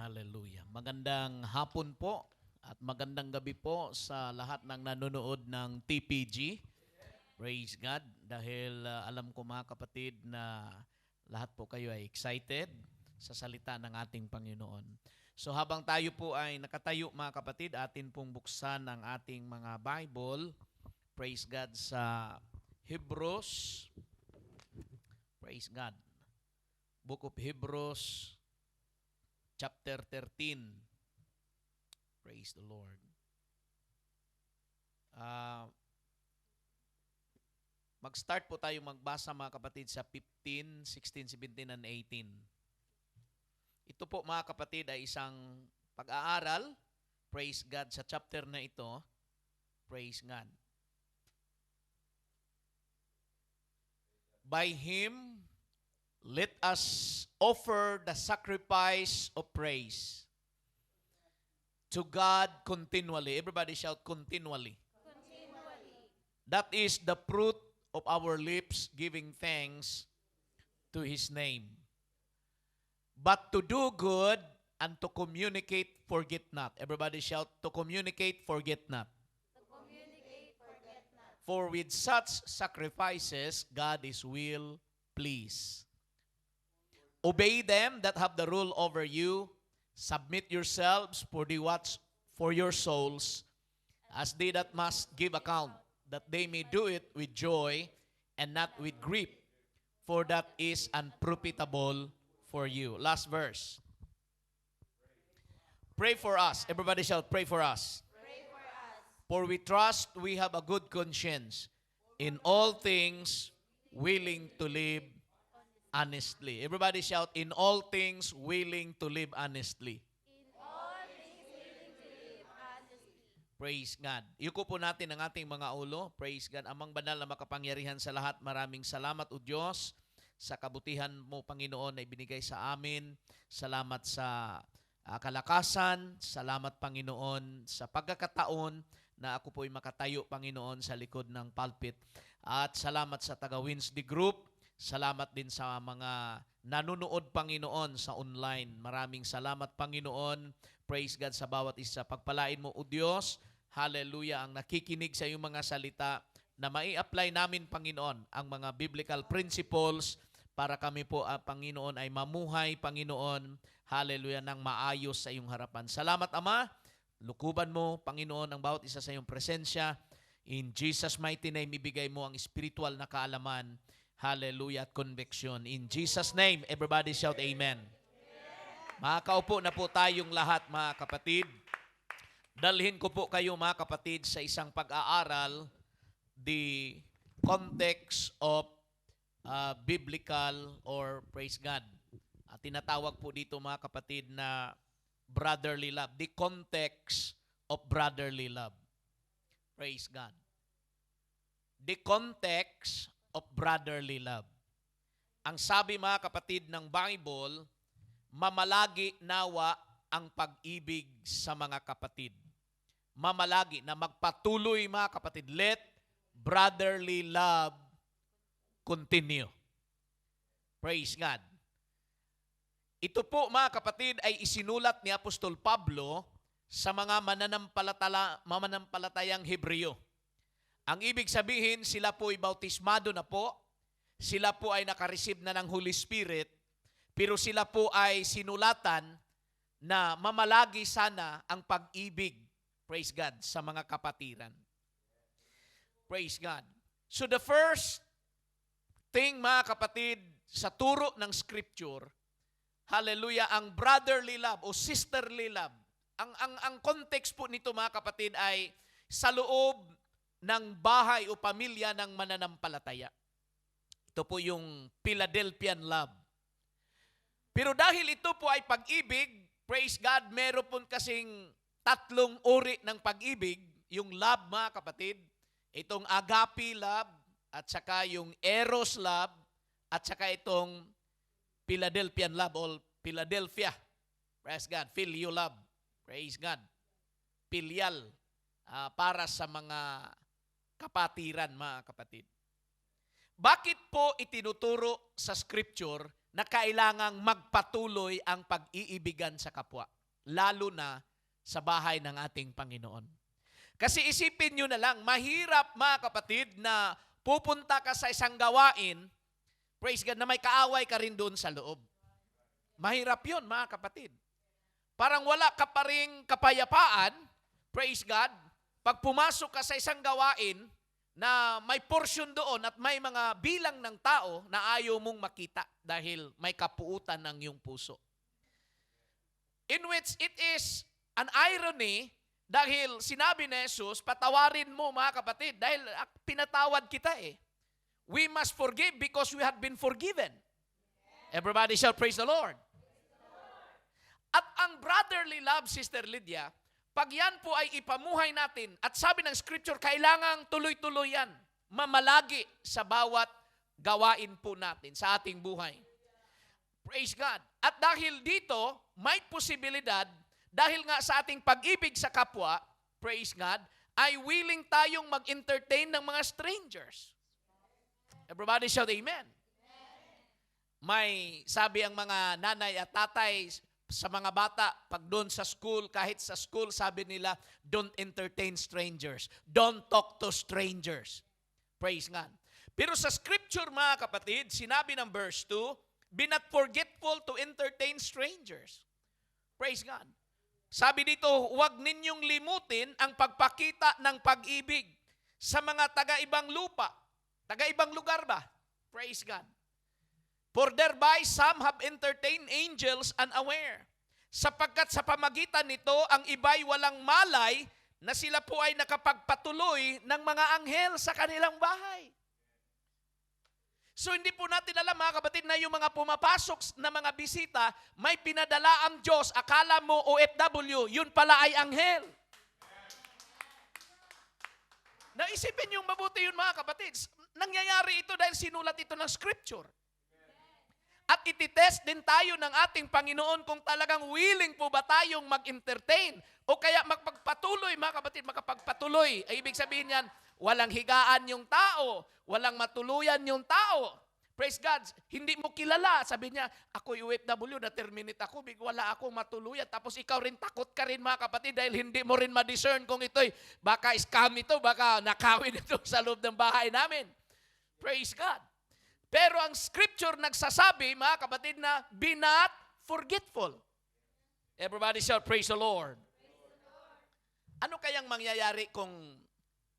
Hallelujah. Magandang hapon po at magandang gabi po sa lahat ng nanonood ng TPG. Praise God. Dahil alam ko mga kapatid na lahat po kayo ay excited sa salita ng ating Panginoon. So habang tayo po ay nakatayo mga kapatid, atin pong buksan ang ating mga Bible. Praise God sa Hebrews. Praise God. Book of Hebrews, chapter 13. Praise the Lord. Mag-start po tayo magbasa mga kapatid sa 15, 16, 17, and 18. Ito po mga kapatid ay isang pag-aaral. Praise God sa chapter na ito. Praise God. By Him, let us offer the sacrifice of praise to God continually. Everybody shout continually. Continually. That is the fruit of our lips giving thanks to His name. But to do good and to communicate, forget not. Everybody shout, to communicate, forget not. To communicate, forget not. For with such sacrifices, God is well pleased. Obey them that have the rule over you. Submit yourselves for the watch for your souls, as they that must give account, that they may do it with joy and not with grief, for that is unprofitable for you. Last verse. Pray for us. Everybody shout, pray for us. Pray for us. For we trust we have a good conscience, in all things willing to live honestly. Everybody shout, in all things willing to live honestly. In all things willing to live honestly. Praise God. Yuko po natin ang ating mga ulo. Praise God. Amang banal na makapangyarihan sa lahat. Maraming salamat o Diyos sa kabutihan mo, Panginoon, na ibinigay sa amin. Salamat sa kalakasan. Salamat, Panginoon, sa pagkakataon na ako po'y makatayo, Panginoon, sa likod ng pulpit. At salamat sa taga-Wednesday Group. Salamat din sa mga nanonood, Panginoon, sa online. Maraming salamat, Panginoon. Praise God sa bawat isa. Pagpalain mo, O Diyos, hallelujah, ang nakikinig sa iyong mga salita na mai-apply namin, Panginoon, ang mga biblical principles para kami po, Panginoon, ay mamuhay, Panginoon, hallelujah, ng maayos sa iyong harapan. Salamat, Ama. Lukuban mo, Panginoon, ang bawat isa sa iyong presensya. In Jesus' mighty name, ibigay mo ang spiritual na kaalaman. Hallelujah at conviction. In Jesus' name, everybody shout amen. Makakaupo na po tayong lahat, mga kapatid. Dalhin ko po kayo, mga kapatid, sa isang pag-aaral, the context of biblical or praise God. Tinatawag po dito, mga kapatid, na brotherly love. The context of brotherly love. Praise God. The context of brotherly love. Ang sabi, mga kapatid, ng Bible, mamalagi nawa ang pag-ibig sa mga kapatid. Mamalagi na magpatuloy, mga kapatid. Let brotherly love continue. Praise God. Ito po, mga kapatid, ay isinulat ni Apostol Pablo sa mga mananampalatayang Hebreo. Ang ibig sabihin, sila po ay bautismado na po, sila po ay nakareceive na ng Holy Spirit, pero sila po ay sinulatan na mamalagi sana ang pag-ibig, praise God, sa mga kapatiran. Praise God. So the first thing, mga kapatid, sa turo ng Scripture, hallelujah, ang brotherly love o sisterly love. Ang context po nito, mga kapatid, ay sa loob ng bahay o pamilya ng mananampalataya. Ito po yung Philadelphian love. Pero dahil ito po ay pag-ibig, praise God, meron po kasing tatlong uri ng pag-ibig. Yung love, mga kapatid, itong agape love, at saka yung eros love, at saka itong Philadelphian love o Philadelphia. Praise God. Phileo love. Praise God. Filial. Para sa mga kapatiran, mga kapatid. Bakit po itinuturo sa Scripture na kailangang magpatuloy ang pag-iibigan sa kapwa, lalo na sa bahay ng ating Panginoon. Kasi isipin nyo na lang, mahirap mga kapatid na pupunta ka sa isang gawain, praise God, na may kaaway ka rin doon sa loob. Mahirap yun mga kapatid. Parang wala ka pa ring kapayapaan, praise God, pag pumasok ka sa isang gawain na may portion doon at may mga bilang ng tao na ayaw mong makita dahil may kapuutan ng iyong puso. In which it is an irony dahil sinabi ni Jesus, patawarin mo mga kapatid dahil pinatawad kita eh. We must forgive because we have been forgiven. Everybody shall praise the Lord. At ang brotherly love, Sister Lydia, pag yan po ay ipamuhay natin, at sabi ng Scripture, kailangang tuloy-tuloy yan, mamalagi sa bawat gawain po natin sa ating buhay. Praise God. At dahil dito, may posibilidad, dahil nga sa ating pag-ibig sa kapwa, praise God, ay willing tayong mag-entertain ng mga strangers. Everybody shout amen. May sabi ang mga nanay at tatay sa mga bata, pag doon sa school, kahit sa school, sabi nila, don't entertain strangers. Don't talk to strangers. Praise God. Pero sa Scripture, mga kapatid, sinabi ng verse 2, be not forgetful to entertain strangers. Praise God. Sabi dito, huwag ninyong limutin ang pagpakita ng pag-ibig sa mga taga-ibang lupa. Taga-ibang lugar ba? Praise God. For thereby some have entertained angels unaware. Sapagkat sa pamagitan nito, ang iba'y walang malay na sila po ay nakapagpatuloy ng mga anghel sa kanilang bahay. So hindi po natin alam mga kapatid na yung mga pumapasok na mga bisita, may pinadala ang Diyos. Akala mo OFW, yun pala ay anghel. Naisipin yung mabuti yun mga kapatid. Nangyayari ito dahil sinulat ito ng Scripture. At ititest din tayo ng ating Panginoon kung talagang willing po ba tayong mag-entertain o kaya magpagpatuloy, mga kapatid, makapagpatuloy. Ay, ibig sabihin yan, walang higaan yung tao, walang matuluyan yung tao. Praise God, hindi mo kilala. Sabi niya, ako'y OFW, na-terminate ako, wala akong matuluyan. Tapos ikaw rin, takot ka rin mga kapatid dahil hindi mo rin ma-discern kung ito'y baka scam ito, baka nakawin ito sa loob ng bahay namin. Praise God. Pero ang Scripture nagsasabi, mga kapatid, na be not forgetful. Everybody shout, praise the Lord. Ano kayang mangyayari kung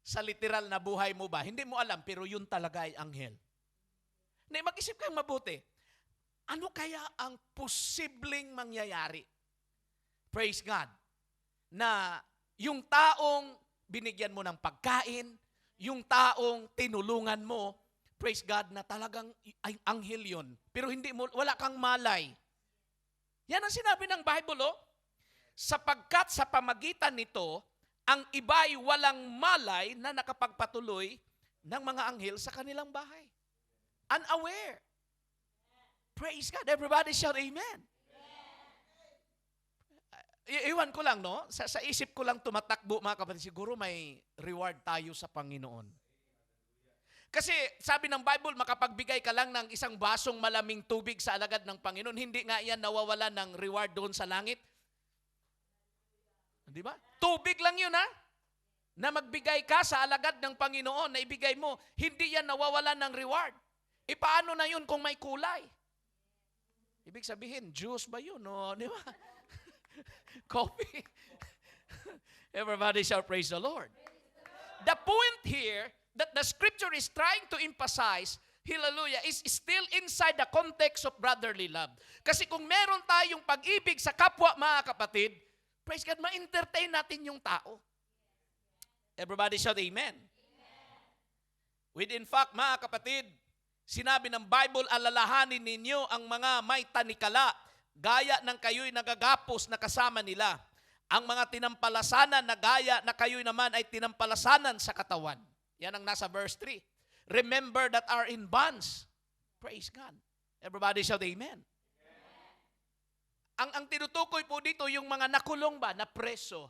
sa literal na buhay mo ba? Hindi mo alam, pero yun talaga ay anghel. Hindi, mag-isip kang mabuti. Ano kaya ang posibleng mangyayari? Praise God. Na yung taong binigyan mo ng pagkain, yung taong tinulungan mo, praise God, na talagang ay anghel yun. Pero hindi mo, wala kang malay. Yan ang sinabi ng Bible, oh. Sapagkat sa pamagitan nito, ang iba'y walang malay na nakapagpatuloy ng mga anghel sa kanilang bahay. Unaware. Praise God. Everybody shout amen. Iwan ko lang, no? Sa isip ko lang tumatakbo, mga kapatid, siguro may reward tayo sa Panginoon. Kasi sabi ng Bible, makapagbigay ka lang ng isang basong malaming tubig sa alagad ng Panginoon, hindi nga yan nawawala ng reward doon sa langit. Di ba? Tubig lang yun, ha? Na magbigay ka sa alagad ng Panginoon, na ibigay mo, hindi yan nawawala ng reward. E paano na yun kung may kulay? Ibig sabihin, juice ba yun? No? Di ba? Coffee. Everybody shall praise the Lord. The point here that the Scripture is trying to emphasize, hallelujah, is still inside the context of brotherly love. Kasi kung meron tayong pag-ibig sa kapwa, mga kapatid, praise God, ma-entertain natin yung tao. Everybody shout amen. With in fact, mga kapatid, sinabi ng Bible, alalahanin ninyo ang mga may tanikala, gaya ng kayo'y nagagapos na kasama nila. Ang mga tinampalasanan na gaya na kayo'y naman ay tinampalasanan sa katawan. Yan ang nasa verse 3. Remember that are in bonds. Praise God. Everybody shout amen. Ang tinutukoy po dito, yung mga nakulong ba, na preso.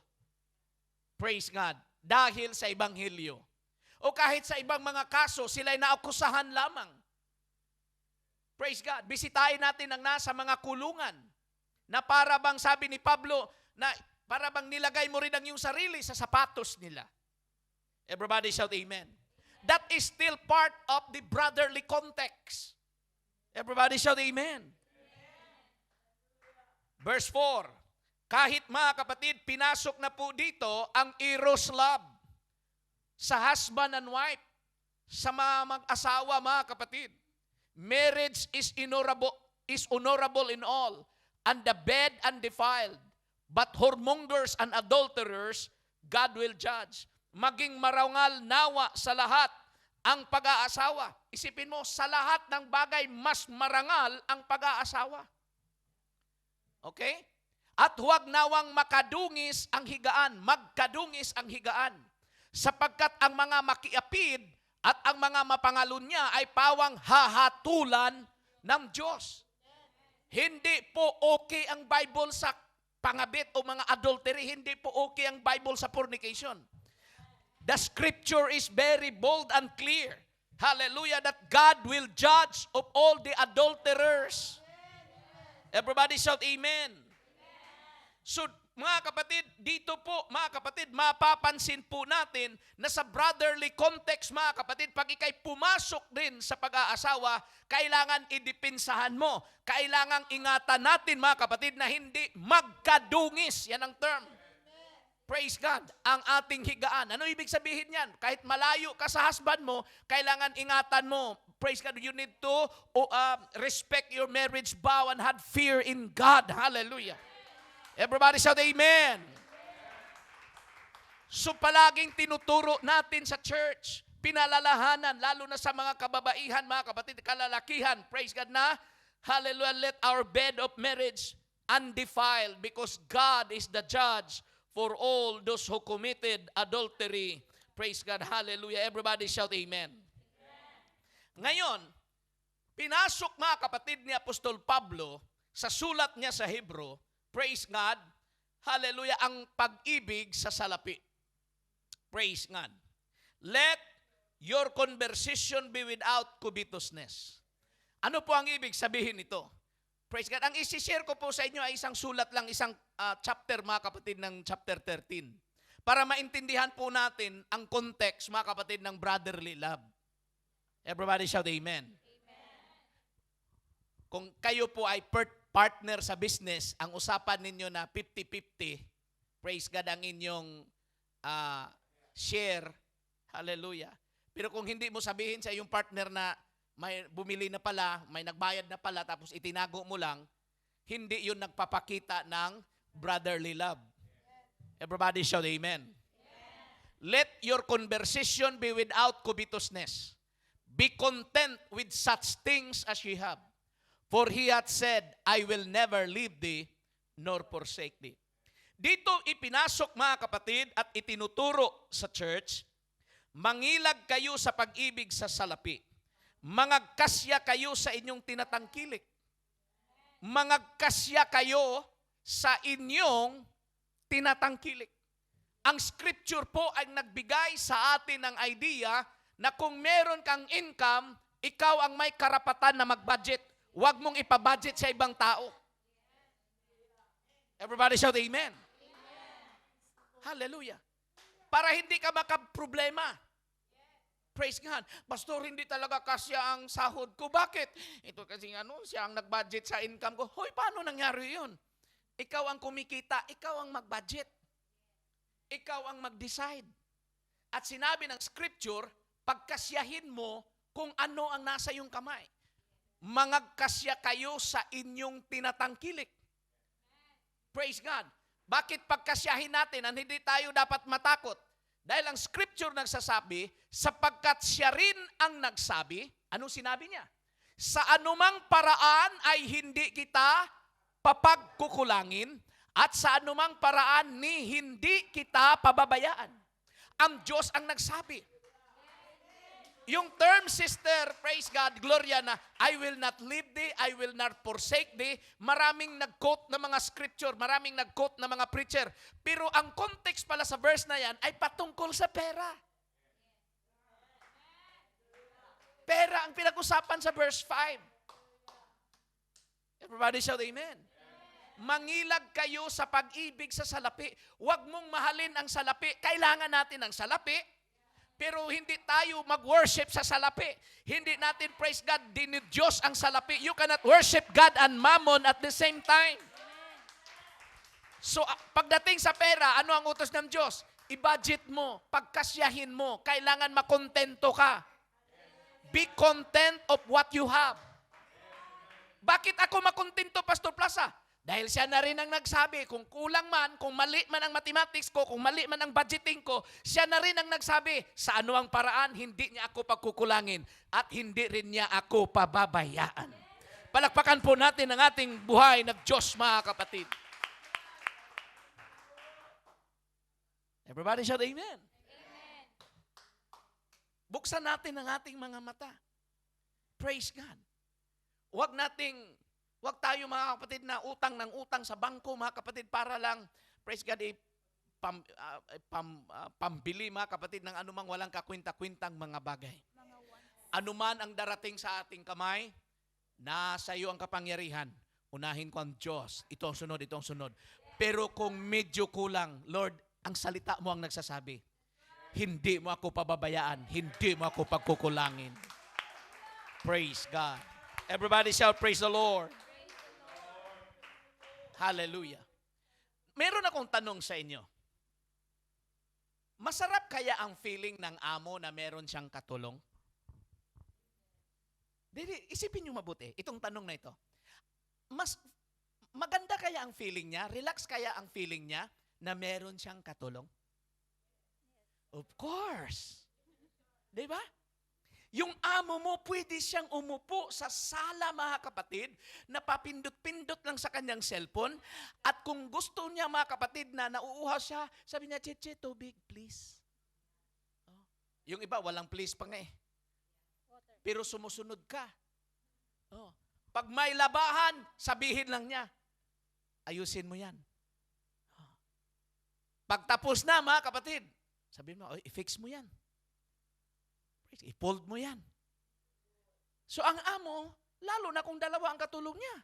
Praise God. Dahil sa Ebanghelyo. O kahit sa ibang mga kaso, sila'y naakusahan lamang. Praise God. Bisitahin natin ang nasa mga kulungan na para bang sabi ni Pablo na para bang nilagay mo rin ang iyong sarili sa sapatos nila. Everybody shout amen. That is still part of the brotherly context. Everybody shout amen. Verse 4. Kahit mga kapatid, pinasok na po dito ang eros love sa husband and wife, sa mga mag-asawa, mga kapatid. Marriage is honorable in all, and the bed undefiled. But whoremongers and adulterers, God will judge. Maging marangal nawa sa lahat ang pag-aasawa. Isipin mo, sa lahat ng bagay, mas marangal ang pag-aasawa. Okay? At huwag nawang magkadungis ang higaan, sapagkat ang mga makiapid at ang mga mapangalunya ay pawang hahatulan ng Diyos. Hindi po okay ang Bible sa pangabit o mga adultery. Hindi po okay ang Bible sa fornication. The scripture is very bold and clear. Hallelujah, that God will judge of all the adulterers. Everybody shout amen. So, mga kapatid, dito po, mga kapatid, mapapansin po natin na sa brotherly context, mga kapatid, pag ikay pumasok din sa pag-aasawa, kailangan idipinsahan mo. Kailangan ingatan natin, mga kapatid, na hindi magkadungis. Yan ang term. Praise God, ang ating higaan. Ano ibig sabihin yan? Kahit malayo ka sa husband mo, kailangan ingatan mo. Praise God, you need to respect your marriage vow and have fear in God. Hallelujah. Everybody shout amen. So palaging tinuturo natin sa church, pinalalahanan, lalo na sa mga kababaihan, mga kapatid, kalalakihan. Praise God na, hallelujah, let our bed of marriage undefiled because God is the judge for all those who committed adultery. Praise God. Hallelujah. Everybody shout amen. Ngayon, pinasok mga kapatid ni Apostol Pablo sa sulat niya sa Hebrew, praise God, hallelujah, ang pag-ibig sa salapi. Praise God. Let your conversation be without covetousness. Ano po ang ibig sabihin nito? Praise God. Ang isi-share ko po sa inyo ay isang sulat lang, isang chapter, mga kapatid, ng chapter 13. Para maintindihan po natin ang context, mga kapatid, ng brotherly love. Everybody shout amen. Amen. Kung kayo po ay partner sa business, ang usapan ninyo na 50-50, praise God, ang inyong share. Hallelujah. Pero kung hindi mo sabihin sa iyong partner na may bumili na pala, may nagbayad na pala, tapos itinago mo lang, hindi yun nagpapakita ng brotherly love. Everybody shout amen. Let your conversation be without covetousness. Be content with such things as ye have. For he hath said, I will never leave thee, nor forsake thee. Dito ipinasok, mga kapatid, at itinuturo sa church, mangilag kayo sa pag-ibig sa salapi. Mangagkasya kayo sa inyong tinatangkilik. Mangagkasya kayo sa inyong tinatangkilik. Ang scripture po ay nagbigay sa atin ng idea na kung meron kang income, ikaw ang may karapatan na mag-budget. Huwag mong ipabudget sa ibang tao. Everybody shout amen. Hallelujah. Para hindi ka makaproblema. Praise God. Pastor, hindi talaga kasya ang sahod ko. Bakit? Ito kasi siya ang nag-budget sa income ko. Hoy, paano nangyari yun? Ikaw ang kumikita, ikaw ang mag-budget. Ikaw ang mag-decide. At sinabi ng scripture, pagkasyahin mo kung ano ang nasa iyong kamay. Mangagkasya kayo sa inyong tinatangkilik. Praise God. Bakit pagkasyahin natin ang hindi tayo dapat matakot? Dahil ang scripture nagsasabi, sapagkat siya rin ang nagsabi, anong sinabi niya? Sa anumang paraan ay hindi kita papagkukulangin at sa anumang paraan ni hindi kita pababayaan. Ang Diyos ang nagsabi. Yung term, sister, praise God, Gloria, na I will not leave thee, I will not forsake thee. Maraming nag-quote na mga scripture, maraming nag-quote na mga preacher. Pero ang context pala sa verse na yan ay patungkol sa pera. Pera ang pinag-usapan sa verse 5. Everybody shout amen. Mangilag kayo sa pag-ibig sa salapi. Huwag mong mahalin ang salapi. Kailangan natin ang salapi, pero hindi tayo mag-worship sa salapi. Hindi natin, praise God, dinidiyos ang salapi. You cannot worship God and mammon at the same time. So, pagdating sa pera, ano ang utos ng Diyos? I-budget mo, pagkasyahin mo, kailangan makontento ka. Be content of what you have. Bakit ako makontento, Pastor Plaza? Dahil siya na rin ang nagsabi, kung kulang man, kung mali man ang mathematics ko, kung mali man ang budgeting ko, siya na rin ang nagsabi, sa ano ang paraan, hindi niya ako pagkukulangin at hindi rin niya ako pababayaan. Palakpakan po natin ang ating buhay na Diyos, mga kapatid. Everybody shout amen. Amen. Buksan natin ang ating mga mata. Praise God. Huwag tayo mga kapatid na utang ng utang sa bangko, mga kapatid, para lang, praise God, pambili, mga kapatid, ng anumang walang kakwinta-kwintang mga bagay. Anuman ang darating sa ating kamay, nasa iyo ang kapangyarihan. Unahin ko ang Diyos. Ito ang sunod. Pero kung medyo kulang, Lord, ang salita mo ang nagsasabi, hindi mo ako pababayaan, hindi mo ako pagkukulangin. Praise God. Everybody shout, praise the Lord. Hallelujah. Meron akong tanong sa inyo. Masarap kaya ang feeling ng amo na meron siyang katulong? Isipin niyo mabuti, itong tanong na ito. Mas maganda kaya ang feeling niya? Relax kaya ang feeling niya na meron siyang katulong? Of course. Diba? Yung amo mo, pwede siyang umupo sa sala, mga kapatid, na papindot-pindot lang sa kanyang cellphone. At kung gusto niya, mga kapatid, na nauuhaw siya, sabi niya, Cheche, tubig, please. Oh. Yung iba, walang please pa nga eh. Pero sumusunod ka. Oh. Pag may labahan, sabihin lang niya, ayusin mo yan. Oh. Pagtapos na, mga kapatid, sabihin mo, i-fix mo yan. I-fold mo yan. So ang amo, lalo na kung dalawa ang katulong niya.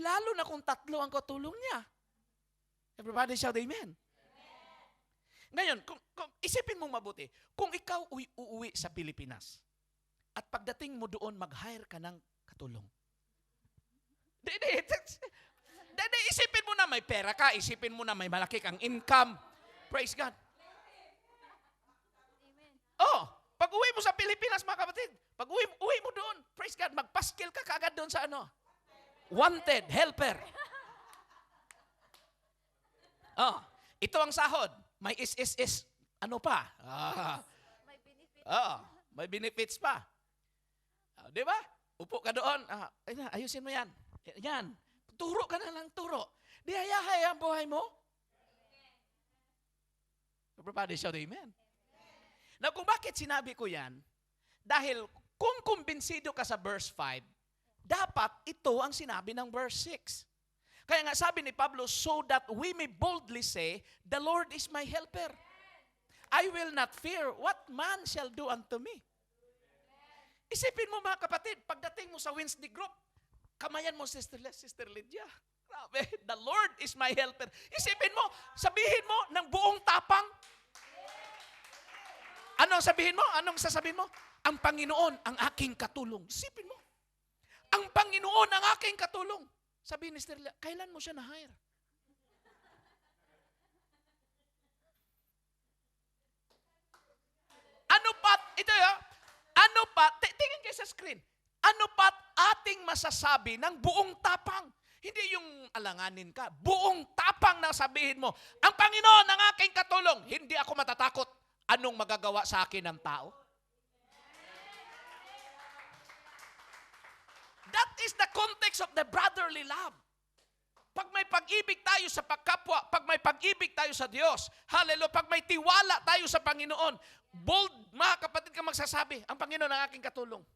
Lalo na kung tatlo ang katulong niya. Everybody shout amen. Ngayon, kung isipin mong mabuti, kung ikaw uuwi sa Pilipinas, at pagdating mo doon, mag-hire ka ng katulong. Isipin mo na may pera ka, isipin mo na may malaki kang income. Praise God. Oh, pag uwi mo sa Pilipinas, mga kapatid, pag uwi mo doon, praise God, magpaskil ka kaagad doon sa ano? Wanted, helper. Oh, ito ang sahod. May is, ano pa? May benefit. May benefits pa. Di ba? Upo ka doon. Ayusin mo yan. Yan. Turo ka na lang, turo. Di hayahay ang buhay mo. Everybody shout amen. Now, kung bakit sinabi ko yan, dahil kung kumbinsido ka sa verse 5, dapat ito ang sinabi ng verse 6. Kaya nga sabi ni Pablo, so that we may boldly say, the Lord is my helper. I will not fear what man shall do unto me. Isipin mo, mga kapatid, pagdating mo sa Wednesday group, kamayan mo, Sister Lydia. Grabe, the Lord is my helper. Isipin mo, sabihin mo ng buong tapang, anong sabihin mo? Anong sasabihin mo? Ang Panginoon ang aking katulong. Isipin mo. Ang Panginoon ang aking katulong. Sabihin ni Sterling, kailan mo siya na-hire? Ano pat, ito ano pat, tingin kayo sa screen, ano pat ating masasabi ng buong tapang? Hindi yung alanganin ka. Buong tapang na sabihin mo, ang Panginoon ang aking katulong. Hindi ako matatakot. Anong magagawa sa akin ng tao? That is the context of the brotherly love. Pag may pag-ibig tayo sa pagkapwa, pag may pag-ibig tayo sa Diyos, hallelujah, pag may tiwala tayo sa Panginoon, bold, mga kapatid, ka magsasabi, ang Panginoon ang aking katulong.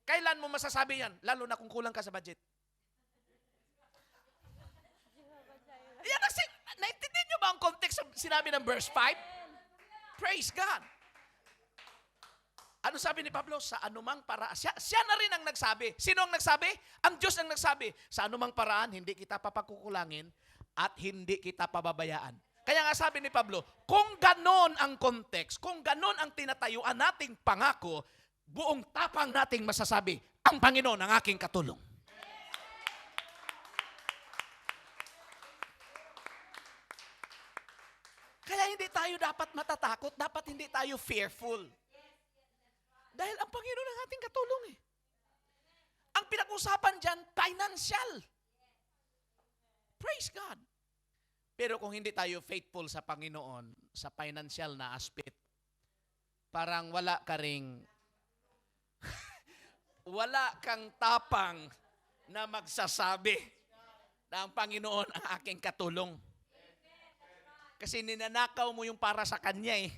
Kailan mo masasabi yan? Lalo na kung kulang ka sa budget. Yan, naintindihan nyo ba ang context of sinabi ng verse 5? Praise God. Ano sabi ni Pablo? Sa anumang paraan. Siya na rin ang nagsabi. Sino ang nagsabi? Ang Diyos ang nagsabi. Sa anumang paraan, hindi kita papakukulangin at hindi kita pababayaan. Kaya nga sabi ni Pablo, kung ganon ang context, kung ganon ang tinatayuan nating pangako, buong tapang nating masasabi, ang Panginoon ang aking katulong. Kaya hindi tayo dapat matatakot, dapat hindi tayo fearful. Dahil ang Panginoon ang ating katulong eh. Ang pinag-usapan dyan, financial. Praise God. Pero kung hindi tayo faithful sa Panginoon, sa financial na aspect, parang wala ka ring, wala kang tapang na magsasabi na ang Panginoon ang aking katulong. Kasi ninanakaw mo yung para sa Kanya eh.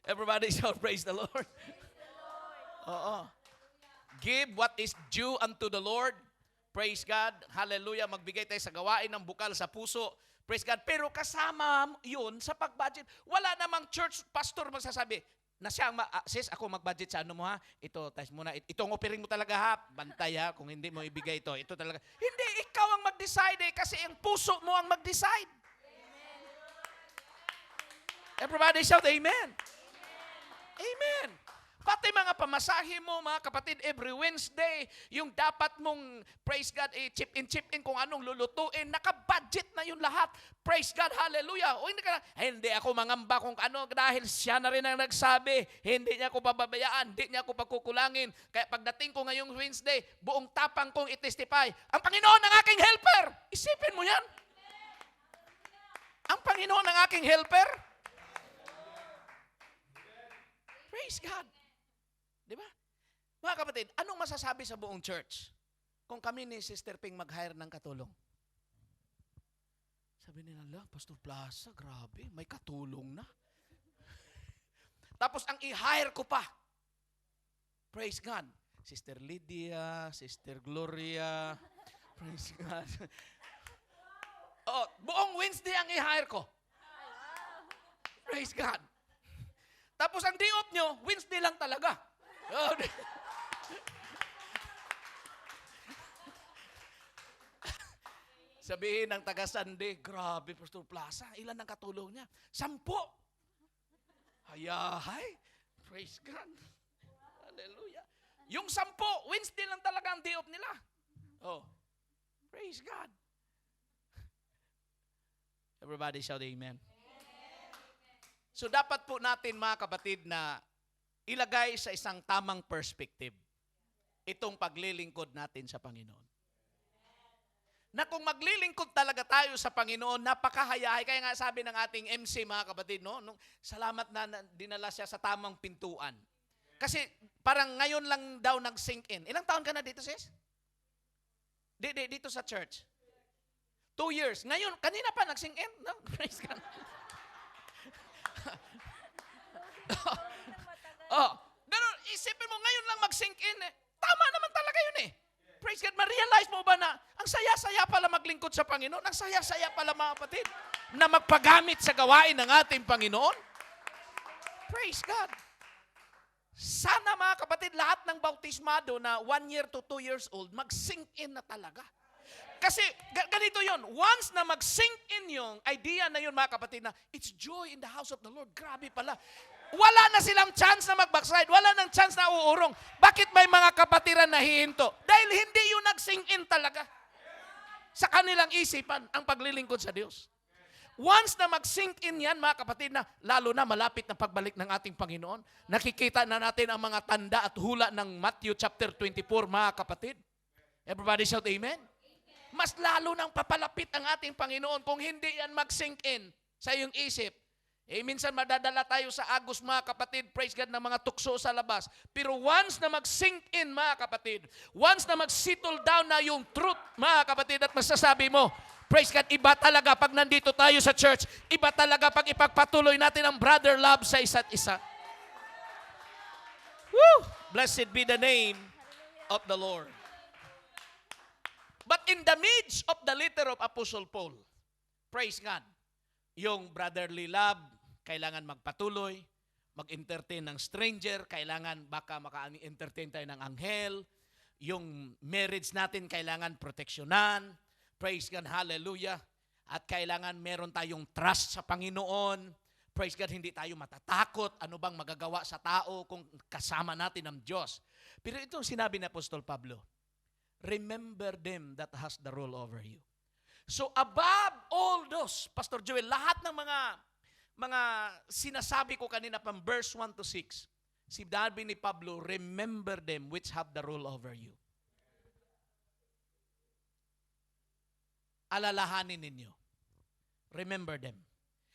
Everybody shout, praise the Lord. Oo. Give what is due unto the Lord. Praise God. Hallelujah. Magbigay tayo sa gawain ng bukal sa puso. Praise God. Pero kasama yun sa pag-budget. Wala namang church pastor magsasabi, na siya, sis, ako mag-budget sa ano mo ha? Ito, tayo muna. Itong offering mo talaga ha? Bantay ha, kung hindi mo ibigay ito. Ito talaga. Hindi, ikaw ang mag-decide eh, kasi ang puso mo ang mag-decide. Everybody shout, amen. Amen. Pati mga pamasahe mo, mga kapatid, every Wednesday, yung dapat mong, praise God, chip in kung anong lulutuin, naka-budget na yung lahat. Praise God, hallelujah. O hindi ako mangamba kung ano, dahil siya na rin ang nagsabi, hindi niya ako pababayaan, hindi niya ako pagkukulangin. Kaya pagdating ko ngayong Wednesday, buong tapang kong itestify, ang Panginoon ang aking helper. Isipin mo yan. Ang Panginoon ang aking helper. Praise God. Di ba? Mga kapatid, anong masasabi sa buong church kung kami ni Sister Ping mag-hire ng katulong? Sabi nila, Pastor Plaza, grabe, may katulong na. Tapos ang i-hire ko pa. Praise God. Sister Lydia, Sister Gloria. Praise God. Oh, buong Wednesday ang i-hire ko. Praise God. Tapos ang day off nyo, Wednesday lang talaga. Oh, sabihin ng taga-Sunday, grabe, Pastor Plaza, ilan ang katulong niya? 10. Hayahay. Praise God. Hallelujah. Yung 10, Wednesday lang talaga ang day off nila. Oh, praise God. Everybody shout amen. So dapat po natin mga kapatid na ilagay sa isang tamang perspective itong paglilingkod natin sa Panginoon. Na kung maglilingkod talaga tayo sa Panginoon, napakahayahay. Kaya nga sabi ng ating MC mga kapatid, no? Salamat na dinala siya sa tamang pintuan. Kasi parang ngayon lang daw nag-sink in. Ilang taon ka na dito, sis? Dito sa church. 2 years. Ngayon, kanina pa nag-sink in? No? Praise God. Ganun, isipin mo, ngayon lang mag-sink in eh. Tama naman talaga yun eh. Praise God, ma-realize mo ba na ang saya-saya pala maglingkod sa Panginoon? Ang saya-saya pala mga kapatid na magpagamit sa gawain ng ating Panginoon? Praise God. Sana mga kapatid, lahat ng bautismado na 1 year to 2 years old, mag-sink in na talaga. Kasi ganito yon, once na mag-sink in yung idea na yun mga kapatid na it's joy in the house of the Lord, grabe pala. Wala na silang chance na mag-backslide, wala nang chance na uurong. Bakit may mga kapatiran na hihinto? Dahil hindi yun nag-sink in talaga sa kanilang isipan ang paglilingkod sa Diyos. Once na mag-sink in yan mga kapatid na lalo na malapit na pagbalik ng ating Panginoon, nakikita na natin ang mga tanda at hula ng Matthew chapter 24 mga kapatid. Everybody shout amen. Mas lalo nang papalapit ang ating Panginoon kung hindi yan mag-sink in sa iyong isip. Minsan madadala tayo sa agos mga kapatid, praise God, ng mga tukso sa labas. Pero once na mag-sink in mga kapatid, once na mag-settle down na yung truth mga kapatid at masasabi mo, praise God, iba talaga pag nandito tayo sa church, iba talaga pag ipagpatuloy natin ang brother love sa isa't isa. Woo! Blessed be the name of the Lord. But in the midst of the letter of Apostle Paul, praise God, yung brotherly love, kailangan magpatuloy. mag-entertain ng stranger, kailangan baka maka-entertain tayo ng anghel. Yung marriage natin, kailangan proteksyonan. Praise God, hallelujah. At kailangan meron tayong trust sa Panginoon. Praise God, hindi tayo matatakot. Ano bang magagawa sa tao kung kasama natin ang Diyos. Pero itong sinabi ni Apostol Pablo, remember them that has the rule over you. So above all those, Pastor Joel, lahat ng mga sinasabi ko kanina from verse 1 to 6, sinabi ni Pablo, remember them which have the rule over you. Alalahanin ninyo. Remember them.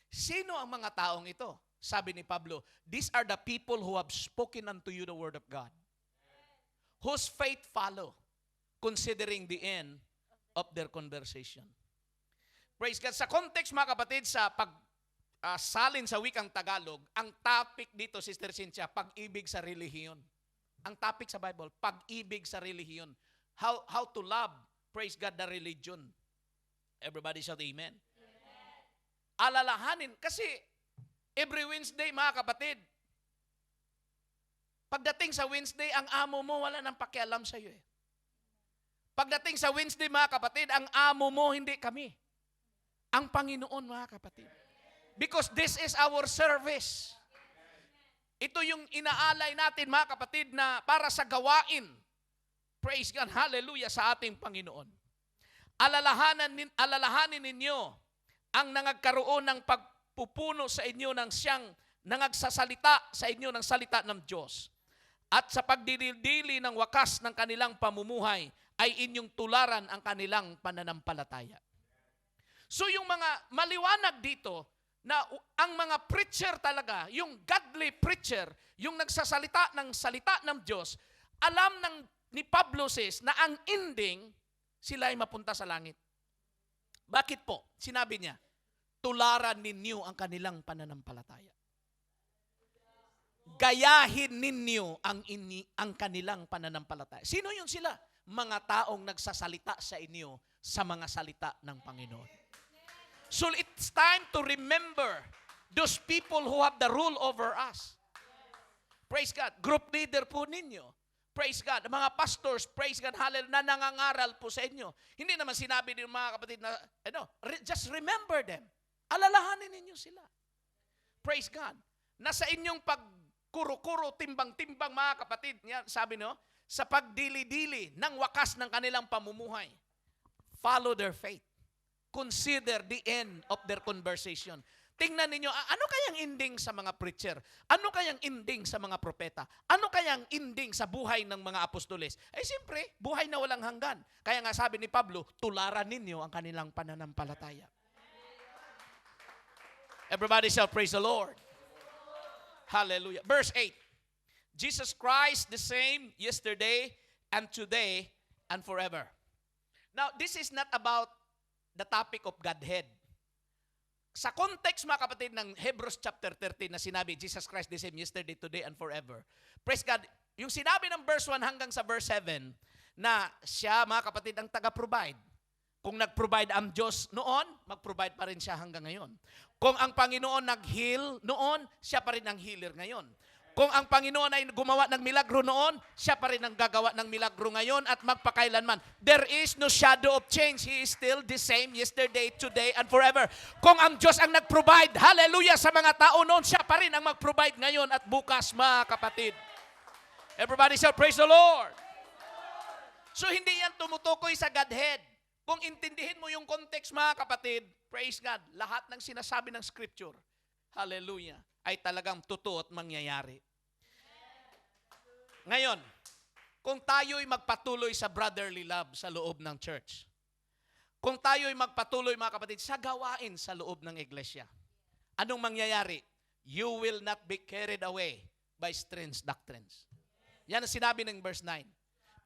Sino ang mga taong ito? Sabi ni Pablo, these are the people who have spoken unto you the word of God, whose faith follow, considering the end of their conversation. Praise God. Sa context, mga kapatid, sa salin sa wikang Tagalog, ang topic dito, Sister Cynthia, pag-ibig sa relihiyon. Ang topic sa Bible, pag-ibig sa relihiyon. How to love, praise God, the religion. Everybody shout amen. Alalahanin, kasi every Wednesday, mga kapatid, pagdating sa Wednesday, ang amo mo wala nang pakialam sa iyo. Pagdating sa Wednesday, mga kapatid, ang amo mo, hindi kami. Ang Panginoon, mga kapatid. Because this is our service. Ito yung inaalay natin, mga kapatid, na para sa gawain. Praise God, hallelujah, sa ating Panginoon. Alalahanin ninyo ang nangagkaroon ng pagpupuno sa inyo ng siyang nangagsasalita sa inyo ng salita ng Diyos. At sa pagdidili ng wakas ng kanilang pamumuhay ay inyong tularan ang kanilang pananampalataya. So yung mga maliwanag dito na ang mga preacher talaga, yung godly preacher, yung nagsasalita ng salita ng Diyos, alam ni Pablo says na ang ending, sila ay mapunta sa langit. Bakit po? Sinabi niya, tularan ninyo ang kanilang pananampalataya. Gayahin ninyo ang kanilang pananampalataya. Sino yun sila? Mga taong nagsasalita sa inyo sa mga salita ng Panginoon. So it's time to remember those people who have the rule over us. Praise God. Group leader po ninyo. Praise God. Mga pastors, praise God, hallelujah, na nangangaral po sa inyo. Hindi naman sinabi ng mga kapatid na, just remember them. Alalahanin ninyo sila. Praise God. Nasa inyong pagkuro-kuro, timbang-timbang, mga kapatid, yan, sabi no, sa pagdili-dili ng wakas ng kanilang pamumuhay. Follow their faith. Consider the end of their conversation. Tingnan ninyo, ano kayang ending sa mga preacher? Ano kayang ending sa mga propeta? Ano kayang ending sa buhay ng mga apostoles? Siyempre, buhay na walang hanggan. Kaya nga sabi ni Pablo, tularan ninyo ang kanilang pananampalataya. Everybody shall praise the Lord. Hallelujah. Verse 8. Jesus Christ the same yesterday and today and forever. Now, this is not about the topic of Godhead. Sa context, mga kapatid, ng Hebrews chapter 13 na sinabi, Jesus Christ the same yesterday, today, and forever. Praise God. Yung sinabi ng verse 1 hanggang sa verse 7 na siya, mga kapatid, ang taga-provide. Kung nag-provide ang Diyos noon, mag-provide pa rin siya hanggang ngayon. Kung ang Panginoon nag-heal noon, siya pa rin ang healer ngayon. Kung ang Panginoon ay gumawa ng milagro noon, siya pa rin ang gagawa ng milagro ngayon at magpakailanman. There is no shadow of change. He is still the same yesterday, today, and forever. Kung ang Diyos ang nag-provide, hallelujah, sa mga tao noon, siya pa rin ang mag-provide ngayon at bukas, mga kapatid. Everybody shall praise the Lord. So hindi yan tumutukoy sa Godhead. Kung intindihin mo yung context, mga kapatid, praise God, lahat ng sinasabi ng Scripture, hallelujah, ay talagang totoo at mangyayari. Ngayon, kung tayo'y magpatuloy sa brotherly love sa loob ng church, kung tayo'y magpatuloy, mga kapatid, sa gawain sa loob ng iglesia, anong mangyayari? You will not be carried away by strange doctrines. Yan ang sinabi ng verse 9.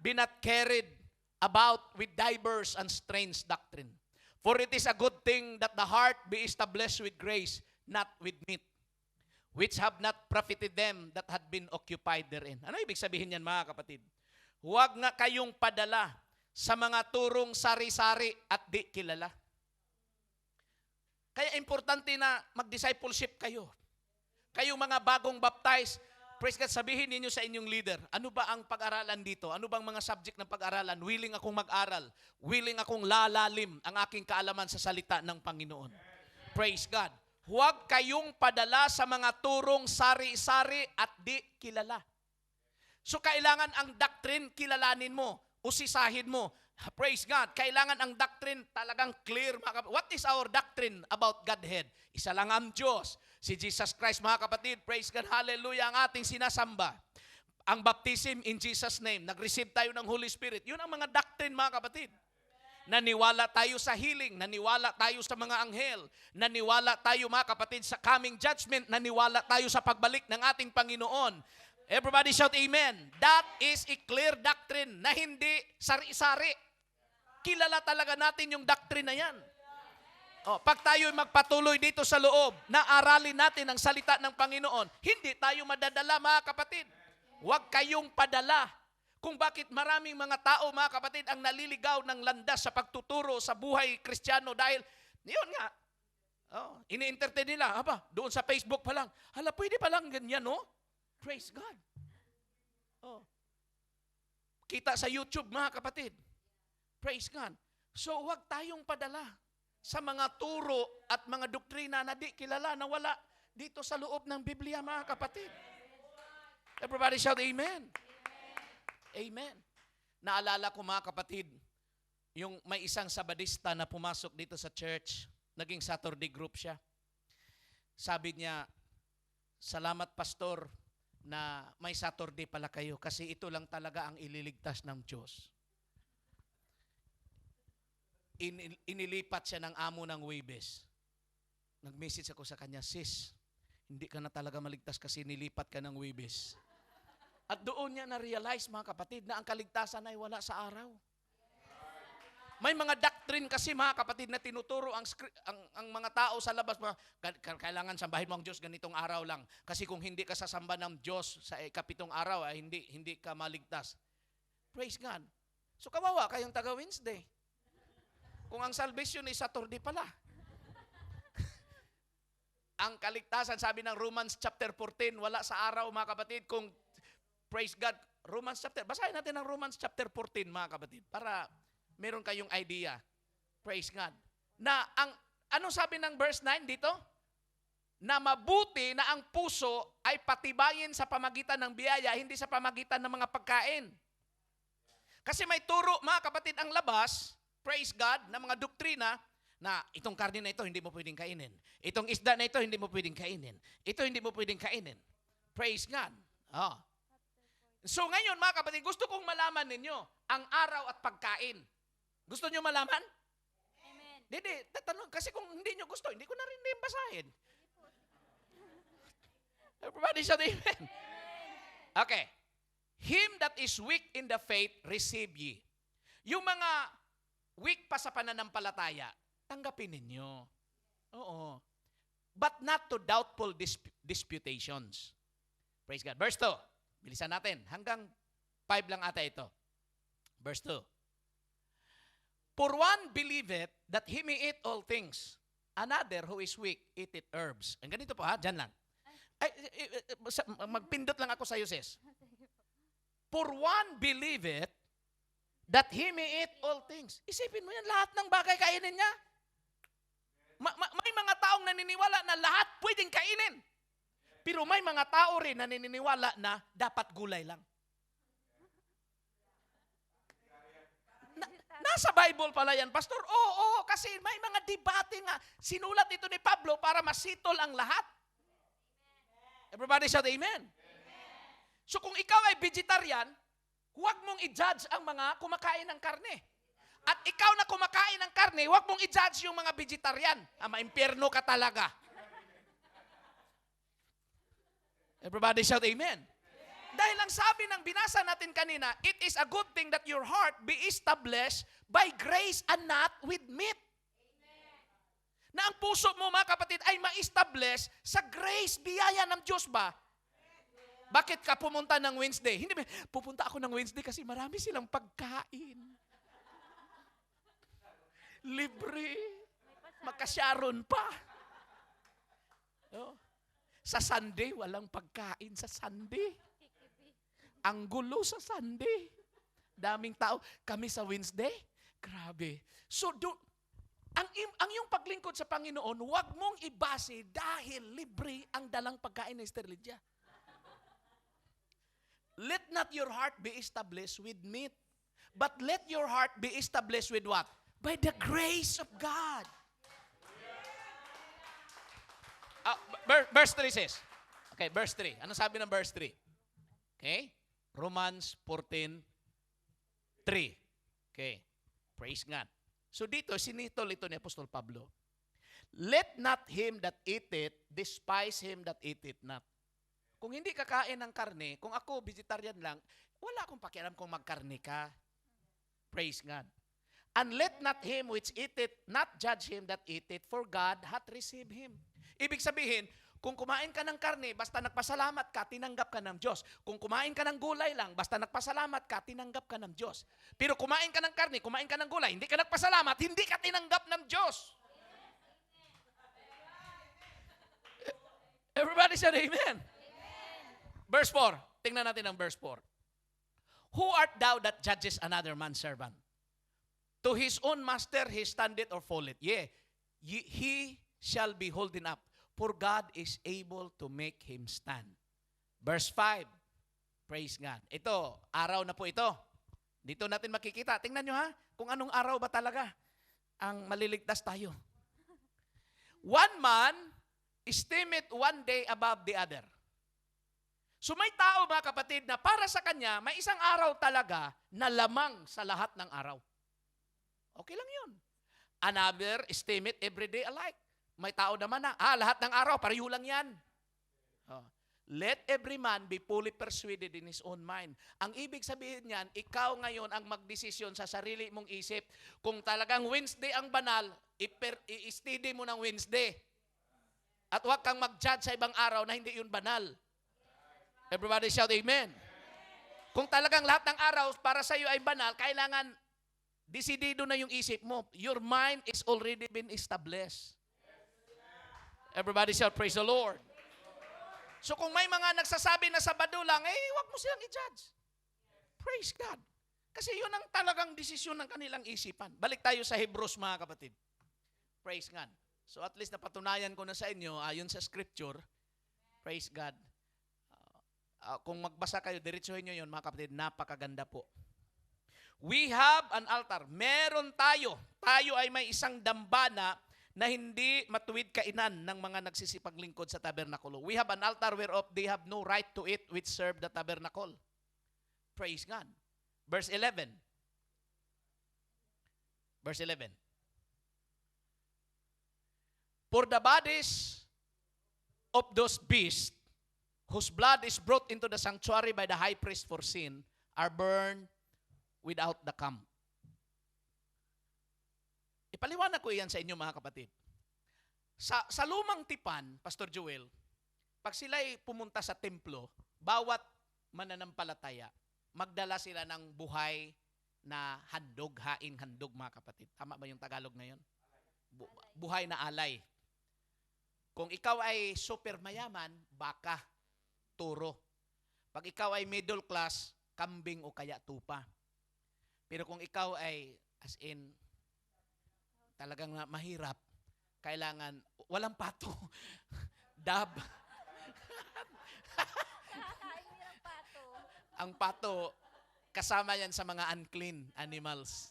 Be not carried about with diverse and strange doctrine. For it is a good thing that the heart be established with grace, not with meat, which have not profited them that had been occupied therein. Ano ibig sabihin yan, mga kapatid? Huwag nga kayong padala sa mga turong sari-sari at di kilala. Kaya importante na mag-discipleship kayo. Kayong mga bagong baptized, praise God, sabihin ninyo sa inyong leader, ano ba ang pag-aralan dito? Ano bang mga subject ng pag-aralan? Willing akong mag-aral. Willing akong lalalim ang aking kaalaman sa salita ng Panginoon. Praise God. Huwag kayong padala sa mga turong sari-sari at di kilala. So kailangan ang doctrine kilalanin mo, usisahin mo. Praise God. Kailangan ang doctrine talagang clear. What is our doctrine about Godhead? Isa lang ang Diyos. Si Jesus Christ, mga kapatid. Praise God. Hallelujah. Ang ating sinasamba. Ang baptism in Jesus' name. Nag-receive tayo ng Holy Spirit. Yun ang mga doctrine, mga kapatid. Naniwala tayo sa healing. Naniwala tayo sa mga anghel. Naniwala tayo, mga kapatid, sa coming judgment. Naniwala tayo sa pagbalik ng ating Panginoon. Everybody shout amen. That is a clear doctrine na hindi sari-sari. Kilala talaga natin yung doctrine na yan. Pag tayo magpatuloy dito sa loob, na aralin natin ang salita ng Panginoon, hindi tayo madadala, mga kapatid. Huwag kayong padala. Kung bakit maraming mga tao, mga kapatid, ang naliligaw ng landas sa pagtuturo sa buhay Kristiyano dahil, yun nga, ini-entertain nila, doon sa Facebook pa lang, pwede pa lang ganyan, no? Praise God. Kita sa YouTube, mga kapatid. Praise God. So, huwag tayong padala sa mga turo at mga doktrina na di kilala, na wala dito sa loob ng Biblia, mga kapatid. Everybody shout amen. Amen. Naalala ko, mga kapatid, yung may isang Sabadista na pumasok dito sa church, naging Saturday group siya. Sabi niya, salamat pastor na may Saturday pala kayo kasi ito lang talaga ang ililigtas ng Diyos. Inilipat siya ng amo ng Webes. Nag-message ako sa kanya, sis, hindi ka na talaga maligtas kasi nilipat ka ng Webes. At doon niya na-realize, mga kapatid, na ang kaligtasan ay wala sa araw. May mga doctrine kasi, mga kapatid, na tinuturo ang mga tao sa labas. Kailangan sambahin mo ang Diyos ganitong araw lang. Kasi kung hindi ka sasamba ng Diyos sa ikapitong araw, hindi ka maligtas. Praise God. So kawawa kayong taga-Wednesday. Kung ang salvation ay Saturday pala. Ang kaligtasan, sabi ng Romans chapter 14, wala sa araw, mga kapatid. Kung, praise God, Romans chapter, basahin natin ang Romans chapter 14, mga kapatid, para meron kayong idea. Praise God. Na ano sabi ng verse 9 dito? Na mabuti na ang puso ay patibayin sa pamagitan ng biyaya, hindi sa pamagitan ng mga pagkain. Kasi may turo, mga kapatid, ang labas, praise God, na mga doktrina, na itong karne na ito, hindi mo pwedeng kainin. Itong isda na ito, hindi mo pwedeng kainin. Ito, hindi mo pwedeng kainin. Praise God. So ngayon, mga kapatid, gusto kong malaman ninyo ang araw at pagkain. Gusto nyo malaman? Amen. Hindi, tatanong, kasi kung hindi nyo gusto, hindi ko na rin din basahin. Everybody shout amen. Okay. Him that is weak in the faith, receive ye. Yung mga weak pa sa pananampalataya, tanggapin ninyo. Oo. But not to doubtful disputations. Praise God. Verse 2. Bilisan natin. Hanggang 5 lang ata ito. Verse 2. For one believeth that he may eat all things. Another who is weak, eateth herbs. Ang ganito po ha, dyan lang. Magpindot lang ako sa iyo, sis. For one believeth that he may eat all things. Isipin mo yan, lahat ng bagay kainin niya. May mga taong naniniwala na lahat pwedeng kainin. Pero may mga tao rin na naniniwala na dapat gulay lang. Nasa Bible pala yan, Pastor. Oo, kasi may mga debate nga. Sinulat ito ni Pablo para masitol ang lahat. Everybody shout amen. So kung ikaw ay vegetarian, huwag mong i-judge ang mga kumakain ng karne. At ikaw na kumakain ng karne, huwag mong i-judge yung mga vegetarian. Maimpyerno ka talaga. Everybody shout amen. Dahil ang sabi ng binasa natin kanina, it is a good thing that your heart be established by grace and not with meat. Na ang puso mo, mga kapatid, ay ma-establish sa grace, biyaya ng Diyos ba? Bakit ka pumunta ng Wednesday? Hindi ba, pupunta ako ng Wednesday kasi marami silang pagkain. Libre. Magkasyaron pa. Oh. Sa Sunday, walang pagkain sa Sunday. Ang gulo sa Sunday. Daming tao. Kami sa Wednesday, grabe. So, ang iyong paglingkod sa Panginoon, huwag mong ibase dahil libre ang dalang pagkain ng Sister Lydia. Let not your heart be established with meat, but let your heart be established with what? By the grace of God. Verse 3 says, okay, verse 3. Ano sabi ng verse 3? Okay? Romans 14:3. Okay. Praise God. So dito, sinitol ito ni Apostol Pablo. Let not him that eateth despise him that eateth not. Kung hindi kakain ng karne, kung ako vegetarian lang, wala akong pakialam kung magkarne ka. Praise God. And let not him which eateth not judge him that eateth, for God hath received him. Ibig sabihin, kung kumain ka ng karne, basta nagpasalamat ka, tinanggap ka ng Diyos. Kung kumain ka ng gulay lang, basta nagpasalamat ka, tinanggap ka ng Diyos. Pero kumain ka ng karne, kumain ka ng gulay, hindi ka nagpasalamat, hindi ka tinanggap ng Diyos. Everybody said amen. Verse 4. Tingnan natin ang verse 4. Who art thou that judges another man's servant? To his own master he standeth or falleth. Yea, he shall be holding up, for God is able to make him stand. Verse 5. Praise God. Ito, araw na po ito. Dito natin makikita. Tingnan nyo ha, kung anong araw ba talaga ang maliligtas tayo. One man esteemeth one day above the other. So may tao mga kapatid na para sa kanya, may isang araw talaga na lamang sa lahat ng araw. Okay lang yun. Another esteemeth every day alike. May tao naman na, lahat ng araw, pareho lang yan. Let every man be fully persuaded in his own mind. Ang ibig sabihin niyan, ikaw ngayon ang magdesisyon sa sarili mong isip. Kung talagang Wednesday ang banal, i-steady mo ng Wednesday. At huwag kang mag-judge sa ibang araw na hindi yun banal. Everybody shout amen. Kung talagang lahat ng araw para sa iyo ay banal, kailangan desidido na yung isip mo. Your mind is already been established. Everybody shout praise the Lord. So kung may mga nagsasabi na Sabado lang, wag mo silang i-judge. Praise God. Kasi yun ang talagang desisyon ng kanilang isipan. Balik tayo sa Hebrews mga kapatid. Praise God. So at least napatunayan ko na sa inyo, ayon sa scripture, praise God. Kung magbasa kayo, diretsuhin nyo yun mga kapatid, napakaganda po. We have an altar. Meron tayo. Tayo ay may isang dambana na hindi matuwid kainan ng mga nagsisipaglingkod sa tabernakulo. We have an altar whereof they have no right to eat which serve the tabernacle. Praise God. Verse 11. Verse 11. For the bodies of those beasts whose blood is brought into the sanctuary by the high priest for sin are burned without the camp. Ipaliwanag ko iyan sa inyo mga kapatid. Sa lumang tipan, Pastor Joel, pag sila'y pumunta sa templo, bawat mananampalataya, magdala sila ng buhay na handog, haing handog mga kapatid. Tama ba yung Tagalog ngayon? Buhay na alay. Kung ikaw ay super mayaman, baka, turo. Pag ikaw ay middle class, kambing o kaya tupa. Pero kung ikaw ay, as in, talagang mahirap, kailangan, walang pato. Dab. Ang pato, kasama yan sa mga unclean animals.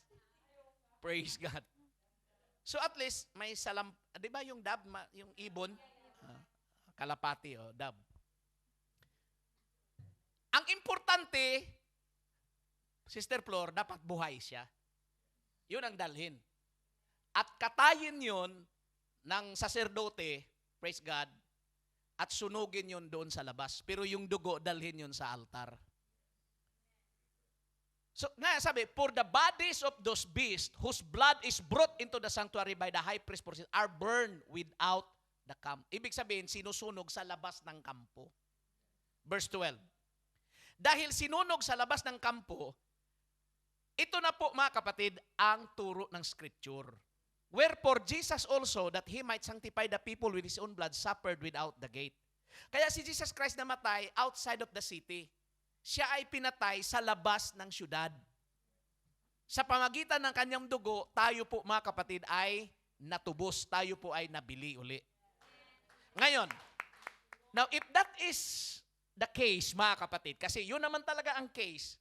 Praise God. So at least, may di ba yung dab, yung ibon? Kalapati o dab. Ang importante, Sister Flor, dapat buhay siya. Yun ang dalhin. At katayin yun ng saserdote, praise God, at sunugin yun doon sa labas. Pero yung dugo, dalhin yun sa altar. So, sabi, for the bodies of those beasts whose blood is brought into the sanctuary by the high priest for sin are burned without the camp. Ibig sabihin, sinusunog sa labas ng kampo. Verse 12. Dahil sinunog sa labas ng kampo, ito na po mga kapatid ang turo ng Scripture. Wherefore Jesus also, that He might sanctify the people with His own blood, suffered without the gate. Kaya si Jesus Christ namatay outside of the city. Siya ay pinatay sa labas ng syudad. Sa pamagitan ng kanyang dugo, tayo po mga kapatid ay natubos. Tayo po ay nabili uli. Ngayon, now if that is the case mga kapatid, kasi yun naman talaga ang case,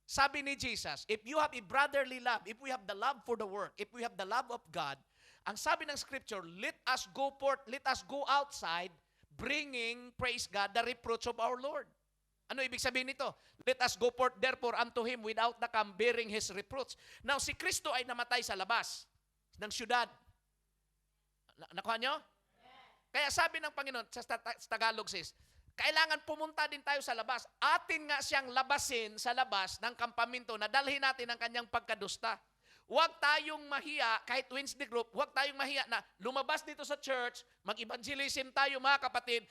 sabi ni Jesus, if you have a brotherly love, if we have the love for the work, if we have the love of God, ang sabi ng scripture, let us go forth, let us go outside, bringing, praise God, the reproach of our Lord. Ano ibig sabihin nito? Let us go forth therefore unto Him without the camp bearing His reproach. Now, si Kristo ay namatay sa labas ng syudad. Nakuha nyo? Kaya sabi ng Panginoon, sa Tagalog says, kailangan pumunta din tayo sa labas. Atin nga siyang labasin sa labas ng kampamento na dalhin natin ang kanyang pagkadusta. Huwag tayong mahiya, kahit Wednesday group, huwag tayong mahiya na lumabas dito sa church, mag-evangelism tayo mga kapatid.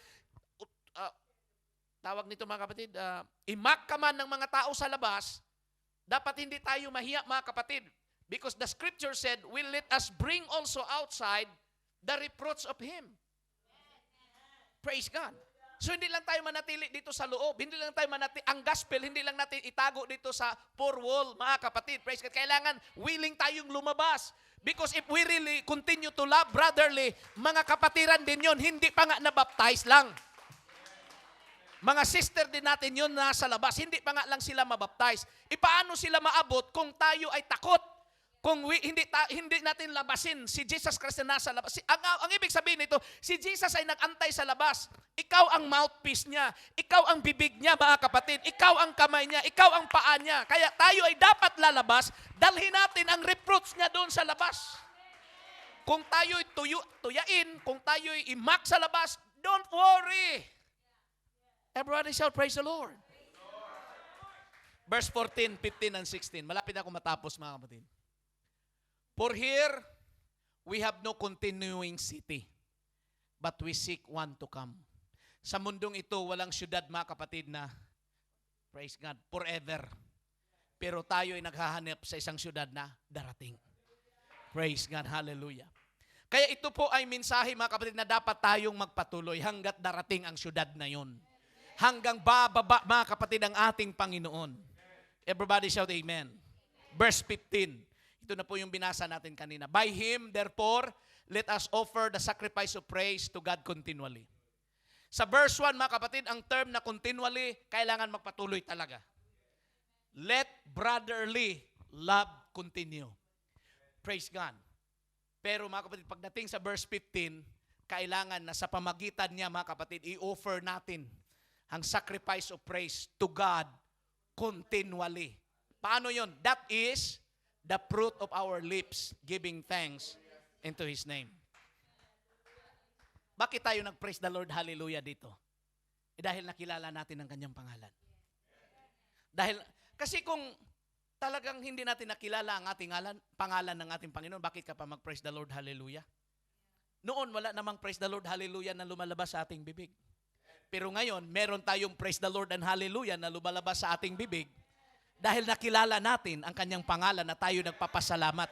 Tawag nito mga kapatid, imak ka man ng mga tao sa labas, dapat hindi tayo mahiya mga kapatid. Because the scripture said, will let us bring also outside the reproach of Him. Praise God. So hindi lang tayo manatili dito sa loob, hindi lang tayo manatili, ang gospel, hindi lang natin itago dito sa four wall, mga kapatid. Praise God. Kailangan willing tayong lumabas. Because if we really continue to love brotherly, mga kapatiran din yon, hindi pa nga nabaptize lang. Mga sister din natin yun nasa labas, hindi pa nga lang sila mabaptize. Paano sila maabot kung tayo ay takot? Kung hindi natin labasin si Jesus Christ na nasa labas. Ang ibig sabihin nito, si Jesus ay nag-antay sa labas. Ikaw ang mouthpiece niya. Ikaw ang bibig niya, mga kapatid. Ikaw ang kamay niya. Ikaw ang paa niya. Kaya tayo ay dapat lalabas, dalhin natin ang reproach niya doon sa labas. Kung tayo ay tuyain, kung tayo ay imak sa labas, don't worry. Everybody shall praise the Lord. Verse 14, 15, and 16. Malapit ako matapos, mga kapatid. For here, we have no continuing city, but we seek one to come. Sa mundong ito, walang syudad, mga kapatid, na, praise God, forever. Pero tayo ay naghahanap sa isang syudad na darating. Praise God, hallelujah. Kaya ito po ay mensahe, mga kapatid, na dapat tayong magpatuloy hanggat darating ang syudad na yun. Hanggang bababa, mga kapatid, ang ating Panginoon. Everybody shout amen. Verse 15. Ito na po yung binasa natin kanina. By Him, therefore, let us offer the sacrifice of praise to God continually. Sa verse 1, mga kapatid, ang term na continually, kailangan magpatuloy talaga. Let brotherly love continue. Praise God. Pero mga kapatid, pagdating sa verse 15, kailangan na sa pamagitan niya, mga kapatid, i-offer natin ang sacrifice of praise to God continually. Paano yun? That is the fruit of our lips, giving thanks into His name. Bakit tayo nag-praise the Lord, hallelujah dito? Dahil nakilala natin ang kanyang pangalan. Kasi kung talagang hindi natin nakilala ang ating pangalan ng ating Panginoon, bakit ka pa mag-praise the Lord, hallelujah? Noon, wala namang praise the Lord, hallelujah na lumalabas sa ating bibig. Pero ngayon, meron tayong praise the Lord and hallelujah na lumalabas sa ating bibig. Dahil nakilala natin ang kanyang pangalan na tayo nagpapasalamat.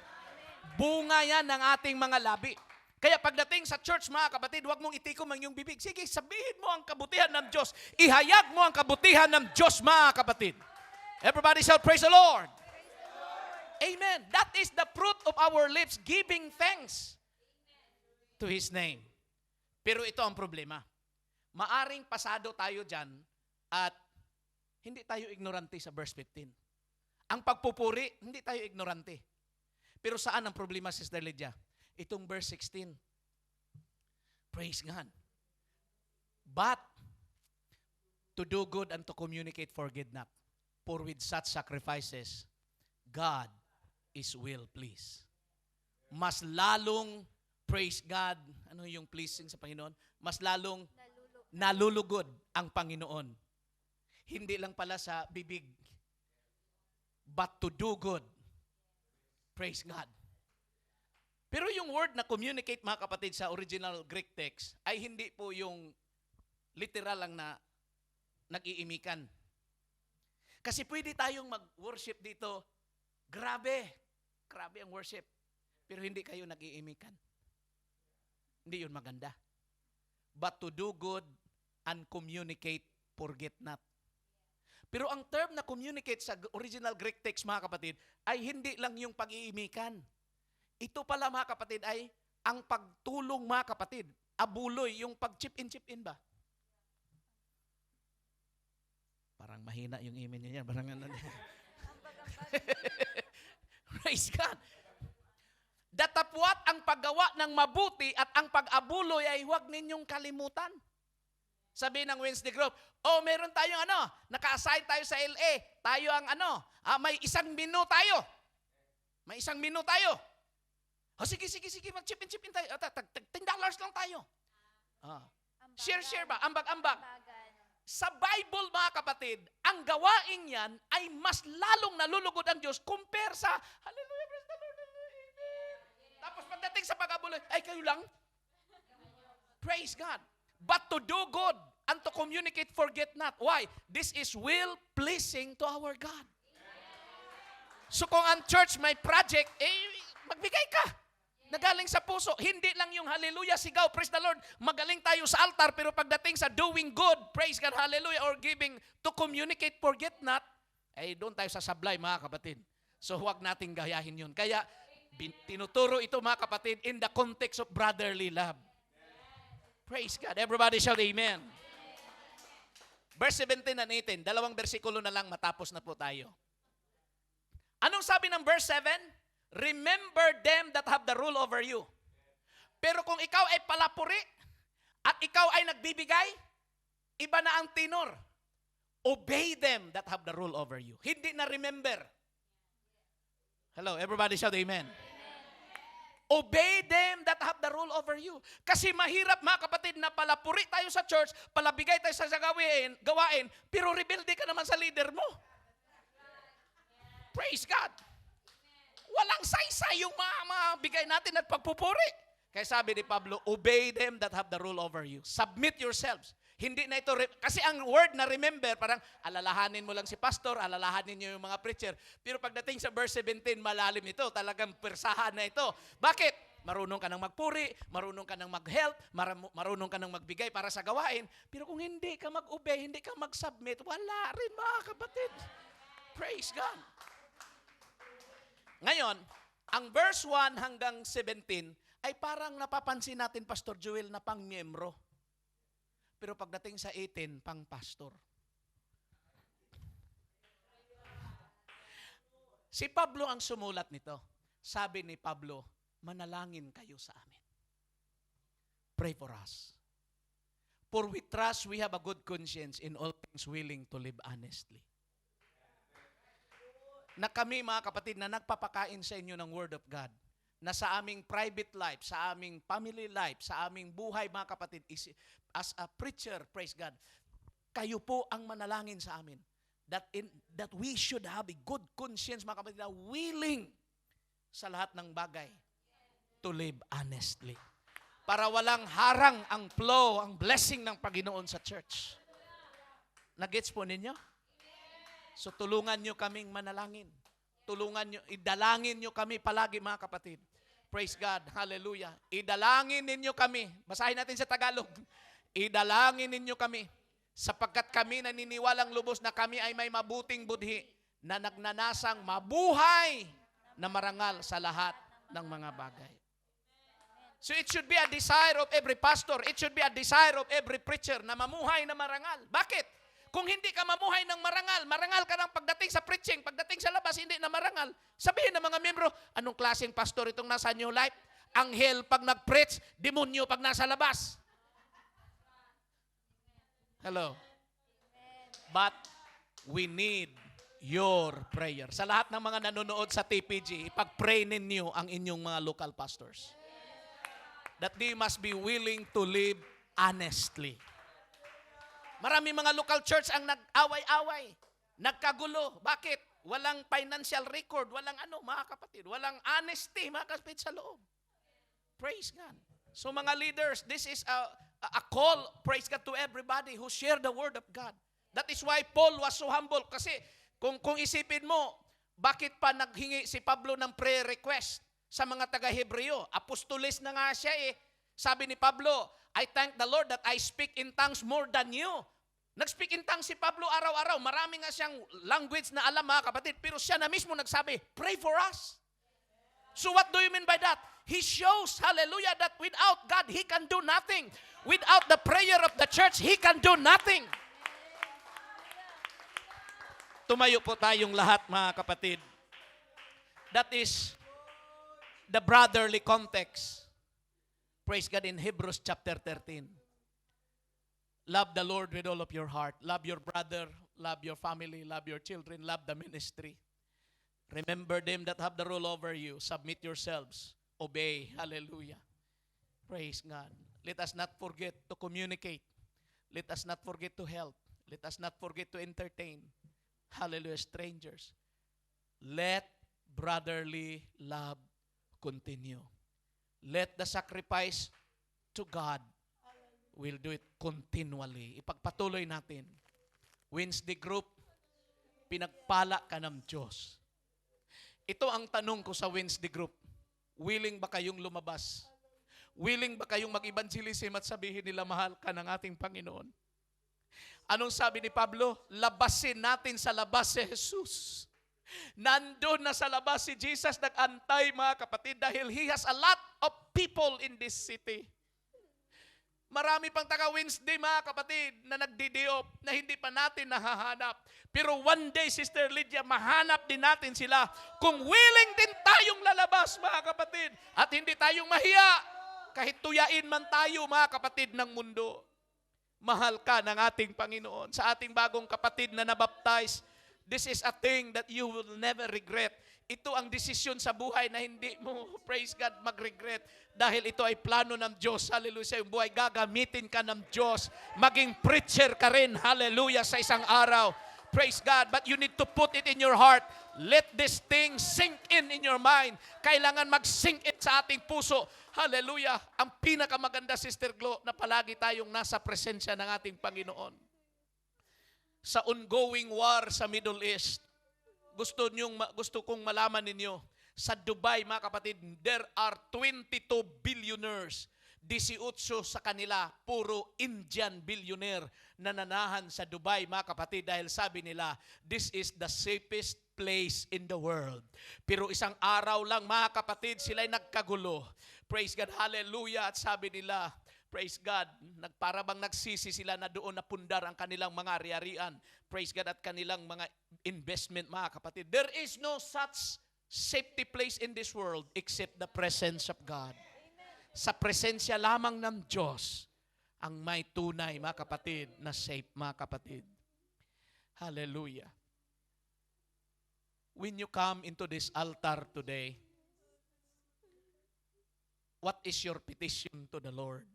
Bunga yan ng ating mga labi. Kaya pagdating sa church, mga kapatid, huwag mong itikom ang iyong bibig. Sige, sabihin mo ang kabutihan ng Diyos. Ihayag mo ang kabutihan ng Diyos, mga kapatid. Everybody shout, praise the Lord. Amen. That is the fruit of our lips, giving thanks to His name. Pero ito ang problema. Maaring pasado tayo dyan at hindi tayo ignorante sa verse 15. Ang pagpupuri, hindi tayo ignorante. Pero saan ang problema, Sister Lydia? Itong verse 16. Praise God. But to do good and to communicate, forget not. For with such sacrifices, God is well pleased. Mas lalong, praise God, ano yung pleasing sa Panginoon? Mas lalong nalulugod ang Panginoon. Hindi lang pala sa bibig, but to do good. Praise God. Pero yung word na communicate, mga kapatid, sa original Greek text, ay hindi po yung literal lang na nag-iimikan. Kasi pwede tayong mag-worship dito, grabe ang worship, pero hindi kayo nag-iimikan. Hindi yun maganda. But to do good and communicate, forget not. Pero ang term na communicate sa original Greek text, mga kapatid, ay hindi lang yung pag-iimikan. Ito pala, mga kapatid, ay ang pagtulong, mga kapatid. Abuloy, yung pag-chip-in ba? Parang mahina yung email niya. Parang ano. Praise God. Datapwat ang paggawa ng mabuti at ang pag-abuloy ay huwag ninyong kalimutan. Sabi ng Wednesday group, meron tayong naka-assign tayo sa LA. Tayo ang may isang menu tayo. May isang menu tayo. Sige, mag-chip-in tayo. $10 lang tayo. Share ba? Ambag-ambag. Sa Bible, mga kapatid, ang gawain yan ay mas lalong nalulugod ang Diyos compare sa, hallelujah, praise the Lord, amen. Tapos pagdating sa pag-abuloy, ay kayo lang? Praise God. But to do good and to communicate, forget not. Why? This is will-pleasing to our God. So kung ang church may project, magbigay ka. Nagaling sa puso. Hindi lang yung hallelujah, sigaw, praise the Lord. Magaling tayo sa altar, pero pagdating sa doing good, praise God, hallelujah, or giving to communicate, forget not, doon tayo sa sablay, mga kapatid. So huwag nating gayahin yun. Kaya tinuturo ito, mga kapatid, in the context of brotherly love. Praise God. Everybody shout amen. Verse 17 and 18. 2 bersikulo na lang, matapos na po tayo. Anong sabi ng verse 7? Remember them that have the rule over you. Pero kung ikaw ay palapuri at ikaw ay nagbibigay, iba na ang tinor. Obey them that have the rule over you. Hindi na remember. Hello, everybody shout amen. Obey them that have the rule over you. Kasi mahirap, mga kapatid, na palapuri tayo sa church, palabigay tayo sa gawain, pero rebelde ka naman sa leader mo. Praise God. Walang saysay yung mga bigay natin at pagpupuri. Kaya sabi ni Pablo, obey them that have the rule over you. Submit yourselves. Hindi na ito, kasi ang word na remember, parang alalahanin mo lang si pastor, alalahanin niyo yung mga preacher. Pero pagdating sa verse 17, malalim ito. Talagang persahan na ito. Bakit? Marunong ka nang magpuri, marunong ka nang mag-help, marunong ka nang magbigay para sa gawain. Pero kung hindi ka mag-obey, hindi ka mag-submit, wala rin, mga kapatid. Praise God. Ngayon, ang verse 1 hanggang 17 ay parang napapansin natin, Pastor Joel, na pang-miyembro. Pero pagdating sa 18, pang-pastor. Si Pablo ang sumulat nito. Sabi ni Pablo, manalangin kayo sa amin. Pray for us. For we trust we have a good conscience in all things, willing to live honestly. Na kami, mga kapatid, na nagpapakain sa inyo ng Word of God, na sa aming private life, sa aming family life, sa aming buhay, mga kapatid, as a preacher, praise God, kayo po ang manalangin sa amin. That we should have a good conscience, mga kapatid, na willing sa lahat ng bagay to live honestly. Para walang harang ang flow, ang blessing ng Panginoon sa church. Nagets po ninyo? So tulungan nyo kaming manalangin. Idalangin nyo kami palagi, mga kapatid. Praise God. Hallelujah. Idalangin ninyo kami. Basahin natin sa Tagalog. Idalangin ninyo kami sapagkat kami naniniwalang lubos na kami ay may mabuting budhi na nagnanasang mabuhay na marangal sa lahat ng mga bagay. So it should be a desire of every pastor. It should be a desire of every preacher na mamuhay na marangal. Bakit? Kung hindi ka mamuhay ng marangal ka ng pagdating sa preaching, pagdating sa labas, hindi na marangal. Sabihin ng mga miyembro, anong klaseng pastor itong nasa New Life? Anghel pag nag-preach, demonyo pag nasa labas. Hello. But we need your prayer. Sa lahat ng mga nanonood sa TPG, ipag-pray ninyo ang inyong mga local pastors. That they must be willing to live honestly. Marami mga local church ang nag-away-away, nagkagulo. Bakit? Walang financial record, walang mga kapatid, walang honesty, mga kapatid, sa loob. Praise God. So mga leaders, this is a call, praise God, to everybody who share the word of God. That is why Paul was so humble. Kasi kung isipin mo, bakit pa naghingi si Pablo ng prayer request sa mga taga-Hebreo? Apostolis na nga siya Sabi ni Pablo, I thank the Lord that I speak in tongues more than you. Nag-speak in tongues si Pablo araw-araw. Marami nga siyang language na alam, mga kapatid. Pero siya na mismo nagsabi, pray for us. So what do you mean by that? He shows, hallelujah, that without God, He can do nothing. Without the prayer of the church, He can do nothing. Tumayo po tayong lahat, mga kapatid. That is the brotherly context. Praise God in Hebrews chapter 13. Love the Lord with all of your heart. Love your brother, love your family, love your children, love the ministry. Remember them that have the rule over you. Submit yourselves. Obey. Hallelujah. Praise God. Let us not forget to communicate. Let us not forget to help. Let us not forget to entertain. Hallelujah, strangers. Let brotherly love continue. Let the sacrifice to God will do it continually. Ipagpatuloy natin. Wednesday group, pinagpala ka ng Diyos. Ito ang tanong ko sa Wednesday group. Willing ba kayong lumabas? Willing ba kayong mag-evangelism at sabihin nila, mahal ka ng ating Panginoon? Anong sabi ni Pablo? Labasin natin sa labas si Jesus. Nandun na sa labas si Jesus, nag-antay, mga kapatid, dahil He has a lot of people in this city. Marami pang taga-Wednesday, mga kapatid, na nagdidiop, na hindi pa natin nahahanap. Pero one day, Sister Lydia, mahanap din natin sila kung willing din tayong lalabas, mga kapatid. At hindi tayong mahiya, kahit tuyain man tayo, mga kapatid ng mundo. Mahal ka ng ating Panginoon. Sa ating bagong kapatid na nabaptize, this is a thing that you will never regret. Ito ang desisyon sa buhay na hindi mo, praise God, mag-regret. Dahil ito ay plano ng Diyos. Hallelujah. Sa iyong buhay, gagamitin ka ng Diyos. Maging preacher ka rin. Hallelujah. Sa isang araw. Praise God. But you need to put it in your heart. Let this thing sink in your mind. Kailangan mag-sink in sa ating puso. Hallelujah. Ang pinakamaganda, Sister Glo, na palagi tayong nasa presensya ng ating Panginoon. Sa ongoing war sa Middle East, gusto kong malaman ninyo, sa Dubai, mga kapatid, there are 22 billionaires. 18 sa kanila, puro Indian billionaire na nanahan sa Dubai, mga kapatid, dahil sabi nila, this is the safest place in the world. Pero isang araw lang, mga kapatid, sila'y nagkagulo. Praise God, hallelujah. At sabi nila, praise God, parabang nagsisi sila na doon napundar ang kanilang mga ari-arian. Praise God, at kanilang mga investment, mga kapatid. There is no such safety place in this world except the presence of God. Sa presensya lamang ng Diyos ang may tunay, mga kapatid, na safe, mga kapatid. Hallelujah. When you come into this altar today, what is your petition to the Lord?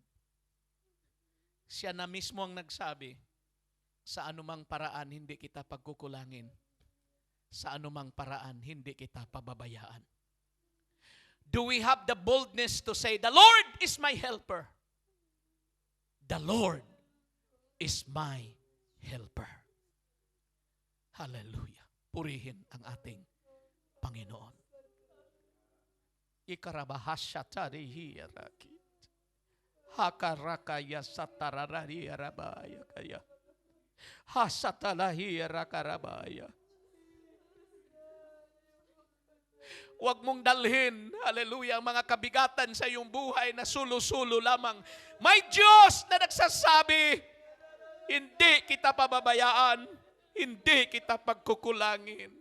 Siya na mismo ang nagsabi, sa anumang paraan hindi kita pagkukulangin. Sa anumang paraan hindi kita pababayaan. Do we have the boldness to say, the Lord is my helper? The Lord is my helper. Hallelujah. Purihin ang ating Panginoon. Ikarabahasya tarihiyaraki. Hakarakaya satararariyarabaya kaya. Hasatalahiyarakarabaya. Huwag mong dalhin, hallelujah, ang mga kabigatan sa iyong buhay na sulo-sulo lamang. May Diyos na nagsasabi, hindi kita pababayaan, hindi kita pagkukulangin.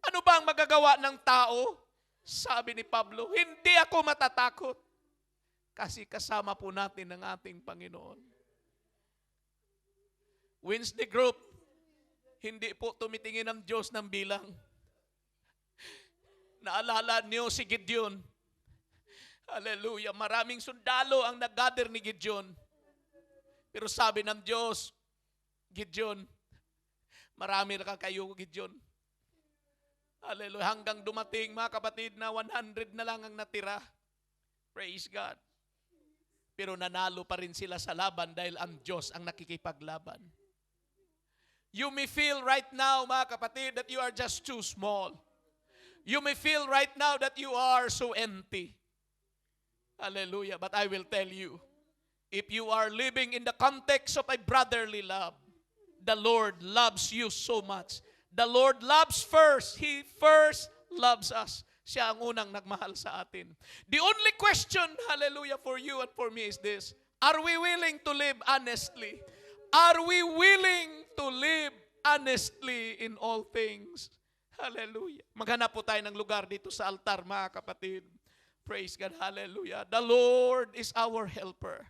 Ano ba ang magagawa ng tao? Sabi ni Pablo, hindi ako matatakot kasi kasama po natin ang ating Panginoon. Wednesday group, hindi po tumitingin ang Diyos ng bilang. Naalala niyo si Gideon. Hallelujah. Maraming sundalo ang nag-gather ni Gideon. Pero sabi ng Diyos, Gideon, marami na kayo, Gideon. Hallelujah. Hanggang dumating, mga kapatid, na 100 na lang ang natira. Praise God. Pero nanalo pa rin sila sa laban dahil ang Diyos ang nakikipaglaban. You may feel right now, mga kapatid, that you are just too small. You may feel right now that you are so empty. Hallelujah. But I will tell you, if you are living in the context of a brotherly love, the Lord loves you so much. The Lord loves first. He first loves us. Siya ang unang nagmahal sa atin. The only question, hallelujah, for you and for me is this: are we willing to live honestly? Are we willing to live honestly in all things? Hallelujah. Maghanap po tayo ng lugar dito sa altar, mga kapatid. Praise God. Hallelujah. The Lord is our helper.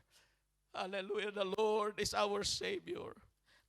Hallelujah. The Lord is our Savior.